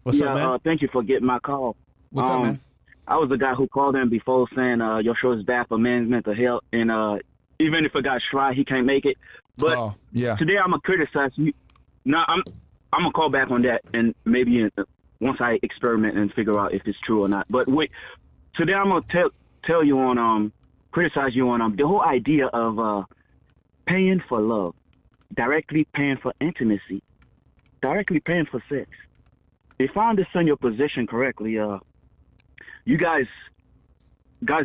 What's up, man? Thank you for getting my call. What's up, man? I was the guy who called in before saying your show is bad for men's mental health, and even if a guy's try, he can't make it. But today I'm gonna criticize you. No, I'm gonna call back on that, and maybe once I experiment and figure out if it's true or not. But wait, today I'm gonna tell you on criticize you on the whole idea of paying for love, directly paying for intimacy, directly paying for sex. If I understand your position correctly, you guys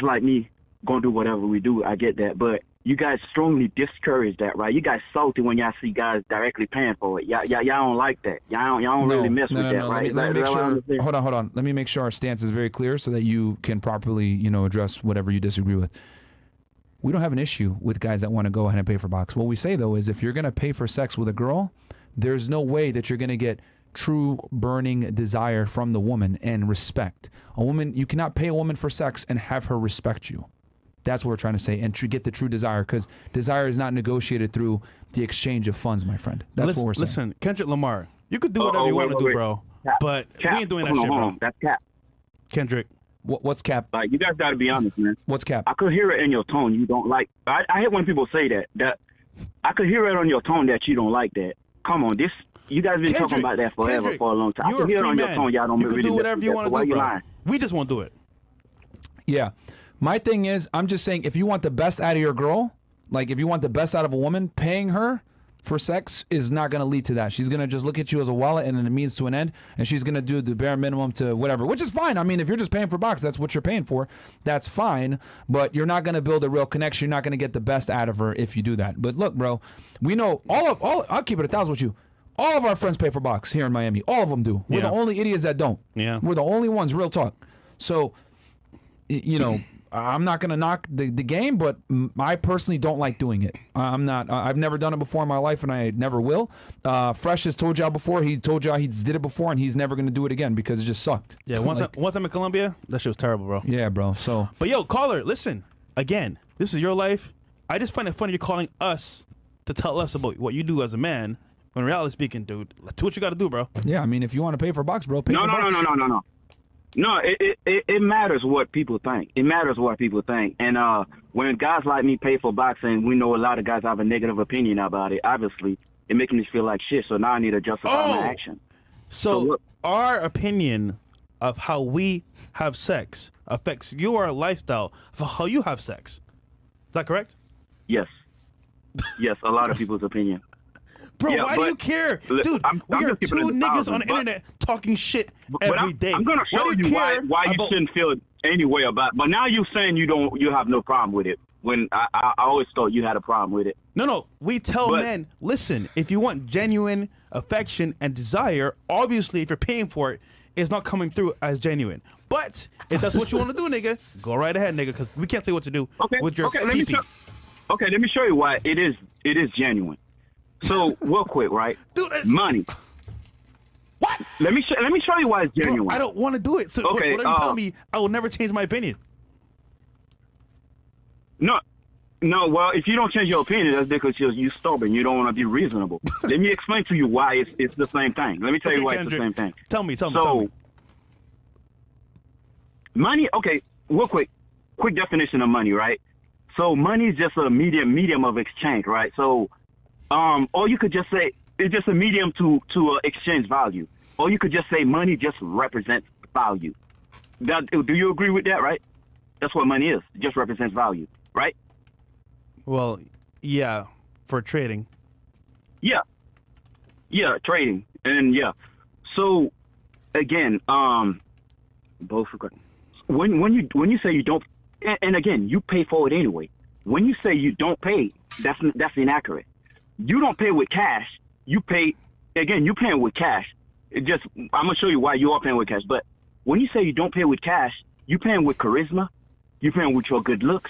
like me gonna do whatever we do. I get that, but you guys strongly discourage that, right? You guys salty when y'all see guys directly paying for it. Y'all don't like that. Y'all don't really mess with that, right? Let me make sure. Hold on. Let me make sure our stance is very clear so that you can properly, address whatever you disagree with. We don't have an issue with guys that want to go ahead and pay for box. What we say though is if you're gonna pay for sex with a girl, there's no way that you're gonna get true burning desire from the woman and respect. A woman, you cannot pay a woman for sex and have her respect you. That's what we're trying to say, and get the true desire, because desire is not negotiated through the exchange of funds, my friend. That's what we're saying. Listen, Kendrick Lamar, you could do whatever you want to do, bro, but we ain't doing that shit, bro. That's cap. Kendrick. What's cap? You guys got to be honest, man. What's cap? I could hear it in your tone. You don't like. I hate when people say that I could hear it on your tone that you don't like that. Come on, this. You guys been talking about that forever, for a long time. You're a free man. Y'all don't you can do whatever you want to do, bro. Lying? We just won't do it. Yeah. My thing is, I'm just saying, if you want the best out of your girl, like if you want the best out of a woman, paying her for sex is not going to lead to that. She's going to just look at you as a wallet and a means to an end, and she's going to do the bare minimum to whatever, which is fine. I mean, if you're just paying for box, that's what you're paying for. That's fine, but you're not going to build a real connection. You're not going to get the best out of her if you do that. But look, bro, we know I'll keep it 1,000 with you. All of our friends pay for box here in Miami. All of them do. We're the only idiots that don't. Yeah. We're the only ones, real talk. So, I'm not going to knock the game, but I personally don't like doing it. I'm not. I've never done it before in my life, and I never will. Fresh has told y'all before. He told y'all he did it before, and he's never going to do it again because it just sucked. Yeah, one time in Colombia, that shit was terrible, bro. Yeah, bro. So, but yo, caller, listen. Again, this is your life. I just find it funny you're calling us to tell us about what you do as a man. When reality speaking, dude, do what you got to do, bro. Yeah, I mean, if you want to pay for box, bro, pay for box. No. No, it matters what people think. It matters what people think. And when guys like me pay for boxing, we know a lot of guys have a negative opinion about it. Obviously, it makes me feel like shit. So now I need to justify my action. So our opinion of how we have sex affects your lifestyle for how you have sex. Is that correct? Yes. Yes, a lot of people's opinion. Bro, why do you care? Dude, we are two niggas on the internet talking shit every day. I'm going to show you why you shouldn't feel any way about it. But now you're saying you have no problem with it, when I always thought you had a problem with it. No. We tell men, listen, if you want genuine affection and desire, obviously if you're paying for it, it's not coming through as genuine. But if that's what you want to do, nigga, go right ahead, nigga, because we can't tell you what to do with your pee-pee. Let me show you why it is genuine. So real quick, right? Dude, money. What? Let me show you why it's genuine. Bro, I don't want to do it. So whatever you tell me, I will never change my opinion. No. Well, if you don't change your opinion, that's because you're stubborn. You don't want to be reasonable. Let me explain to you why it's the same thing. Let me tell you why Kendrick, it's the same thing. Tell me. Money. Okay, real quick definition of money, right? So money is just a medium of exchange, right? So. Or you could just say it's just a medium to exchange value. Or you could just say money just represents value. Do you agree with that, right? That's what money is. It just represents value, right? Well, yeah, for trading. Yeah, trading. And yeah. So again, both when you say you don't, and again, you pay for it anyway. When you say you don't pay, that's inaccurate. You don't pay with cash. You pay, again, you paying with cash. I'm going to show you why you are paying with cash. But when you say you don't pay with cash, you paying with charisma. You paying with your good looks.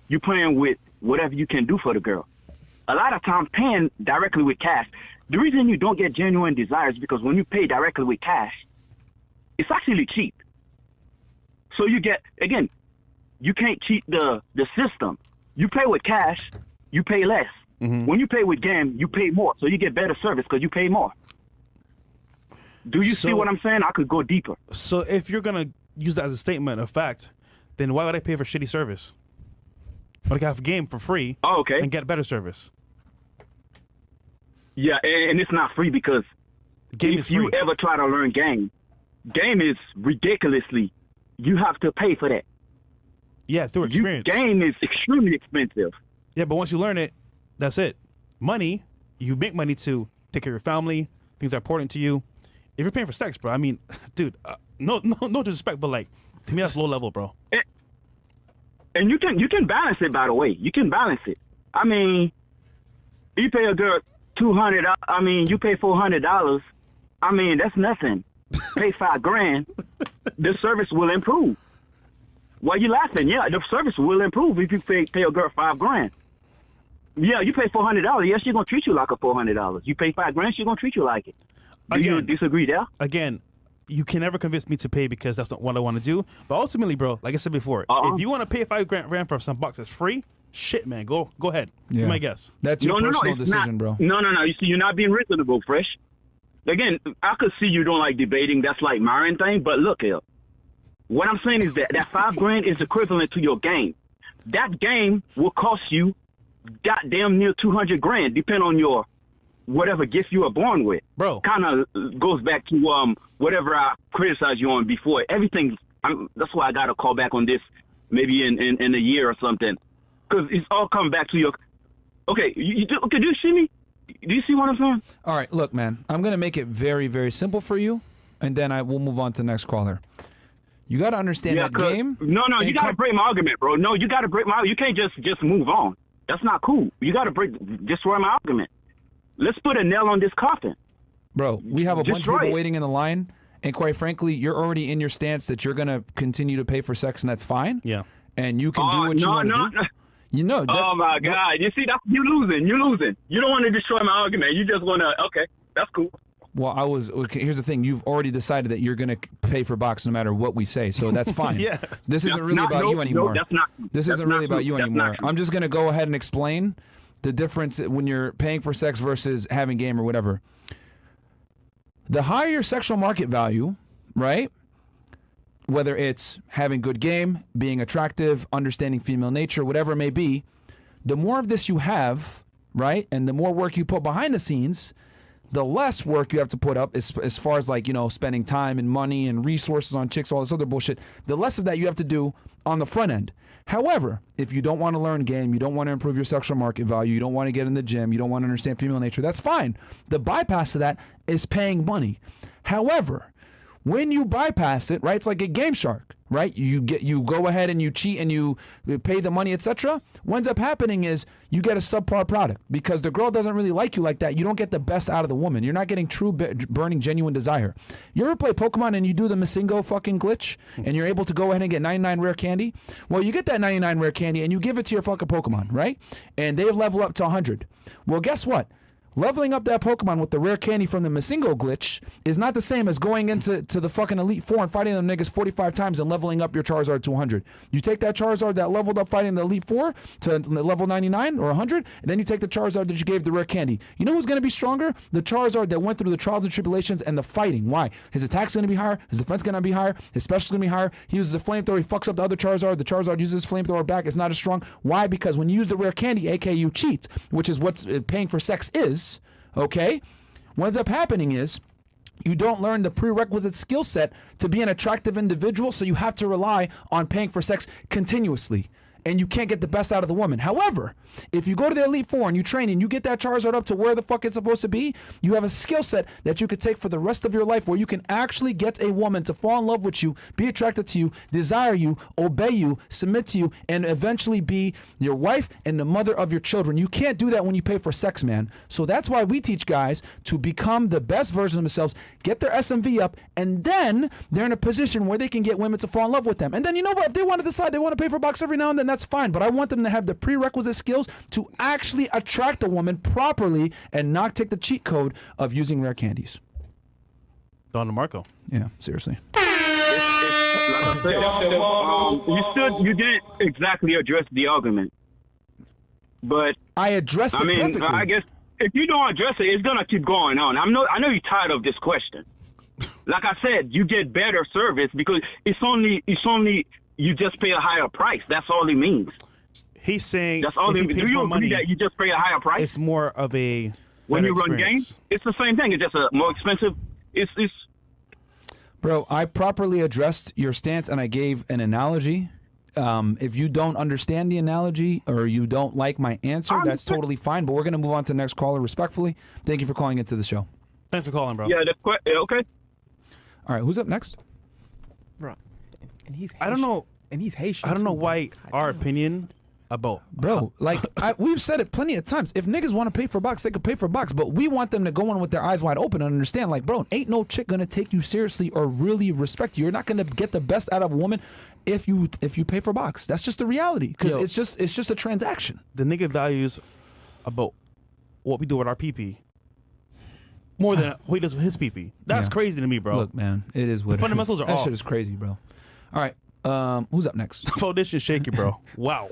You paying with whatever you can do for the girl. A lot of times paying directly with cash. The reason you don't get genuine desire is because when you pay directly with cash, it's actually cheap. So you get, again, you can't cheat the system. You pay with cash, you pay less. Mm-hmm. When you pay with game, you pay more, so you get better service because you pay more. Do you see what I'm saying? I could go deeper. So if you're gonna use that as a statement of fact, then why would I pay for shitty service? But I can have a game for free and get better service. Yeah, and it's not free because Game if you ever try to learn game is ridiculously, you have to pay for that. Yeah, through experience. Game is extremely expensive. Yeah, but once you learn it, that's it. Money, you make money to take care of your family, things that are important to you. If you're paying for sex, bro, I mean, dude, no disrespect, but like, to me, that's low level, bro. And you can balance it, by the way. You can balance it. I mean, you pay a girl $200. I mean, you pay $400. I mean, that's nothing. Pay $5,000. The service will improve. Why you laughing? Yeah, the service will improve if you pay a girl $5,000. Yeah, you pay $400. Yes, she's gonna treat you like a $400. You pay $5,000, she's gonna treat you like it. Do you disagree there? Again, you can never convince me to pay because that's not what I want to do. But ultimately, bro, like I said before, if you want to pay $5,000 for some box that's free, shit, man, go ahead. Yeah. Be my guess. That's your personal decision, bro. No. You see, you're not being reasonable, Fresh. Again, I could see you don't like debating. That's like marrying thing. But look here, what I'm saying is that $5,000 is equivalent to your game. That game will cost you goddamn near $200,000, depending on your whatever gift you were born with. Bro, kind of goes back to whatever I criticized you on before. Everything. That's why I got to call back on this maybe in a year or something, because it's all coming back to your. Okay, do you see me? Do you see what I'm saying? All right, look, man. I'm gonna make it very, very simple for you, and then I will move on to the next caller. You got to understand that game. No, you got to break my argument, bro. No, you got to break my. You can't just move on. That's not cool. You got to destroy my argument. Let's put a nail on this coffin. Bro, we have a bunch of people waiting in the line, and quite frankly, you're already in your stance that you're going to continue to pay for sex, and that's fine. Yeah. And you can do what you want to do. You know. Oh, my God. You see, you're losing. You're losing. You don't want to destroy my argument. You just want to, okay, that's cool. Well, here's the thing. You've already decided that you're going to pay for box no matter what we say, so that's fine. Yeah. This isn't really about you anymore. No, that's not. This isn't really about you anymore. I'm just going to go ahead and explain the difference when you're paying for sex versus having game or whatever. The higher your sexual market value, right? Whether it's having good game, being attractive, understanding female nature, whatever it may be, the more of this you have, right? And the more work you put behind the scenes, the less work you have to put up as far as like, spending time and money and resources on chicks, all this other bullshit. The less of that you have to do on the front end. However, if you don't want to learn game, you don't want to improve your sexual market value, you don't want to get in the gym, you don't want to understand female nature, that's fine. The bypass to that is paying money. However, when you bypass it, right, it's like a Game Shark, right? You go ahead and you cheat and you pay the money, etc. What ends up happening is you get a subpar product because the girl doesn't really like you like that. You don't get the best out of the woman. You're not getting true burning genuine desire. You ever play Pokemon and you do the Masingo fucking glitch and you're able to go ahead and get 99 rare candy? Well, you get that 99 rare candy and you give it to your fucking Pokemon, right? And they level up to 100. Well, guess what? Leveling up that Pokemon with the rare candy from the Masingo glitch is not the same as going into the fucking Elite Four and fighting them niggas 45 times and leveling up your Charizard to 100. You take that Charizard that leveled up fighting the Elite Four to level 99 or 100, and then you take the Charizard that you gave the rare candy. You know who's going to be stronger? The Charizard that went through the trials and tribulations and the fighting. Why? His attack's going to be higher, his defense going to be higher, his special's going to be higher. He uses a flamethrower, he fucks up the other Charizard. The Charizard uses his flamethrower back. It's not as strong. Why? Because when you use the rare candy, aka you cheat, which is what paying for sex is. Okay? What ends up happening is you don't learn the prerequisite skill set to be an attractive individual, so you have to rely on paying for sex continuously. And you can't get the best out of the woman. However, if you go to the Elite Four and you train and you get that Charizard up to where the fuck it's supposed to be, you have a skill set that you could take for the rest of your life where you can actually get a woman to fall in love with you, be attracted to you, desire you, obey you, submit to you, and eventually be your wife and the mother of your children. You can't do that when you pay for sex, man. So that's why we teach guys to become the best version of themselves, get their SMV up, and then they're in a position where they can get women to fall in love with them. And then you know what? If they want to decide they want to pay for a box every now and then, that's fine, but I want them to have the prerequisite skills to actually attract a woman properly and not take the cheat code of using rare candies. Don DeMarco. Yeah, seriously. You didn't exactly address the argument, but I addressed it perfectly. I guess if you don't address it, it's gonna keep going on. I know you're tired of this question. like I said, you get better service because it's only you just pay a higher price. That's all it means. He's saying That's all if it he means. pays Do you more agree money, that you just pay a higher price? it's more of a When better you run experience. games, it's the same thing. It's just a more expensive. It's Bro, I properly addressed your stance and I gave an analogy. If you don't understand the analogy or you don't like my answer, that's totally fine. But we're going to move on to the next caller respectfully. Thank you for calling into the show. Thanks for calling, bro. yeah. Okay. All right, who's up next? Bro, and he's I don't know. and he's Haitian. I don't know too, why bro. our opinion about Bro, like we've said it plenty of times. If niggas want to pay for a box, they could pay for a box. But we want them to go in with their eyes wide open and understand, like, bro, ain't no chick gonna take you seriously or really respect you. You're not gonna get the best out of a woman if you pay for a box. That's just the reality. Because Yo. it's just a transaction. the nigga values about what we do with our PP more than what he does with his PP. That's Yeah. crazy to me, bro. Look, man, it is what The fundamentals it is. are That off. shit is crazy, bro. All right, who's up next? Foundation shaky, bro. Wow.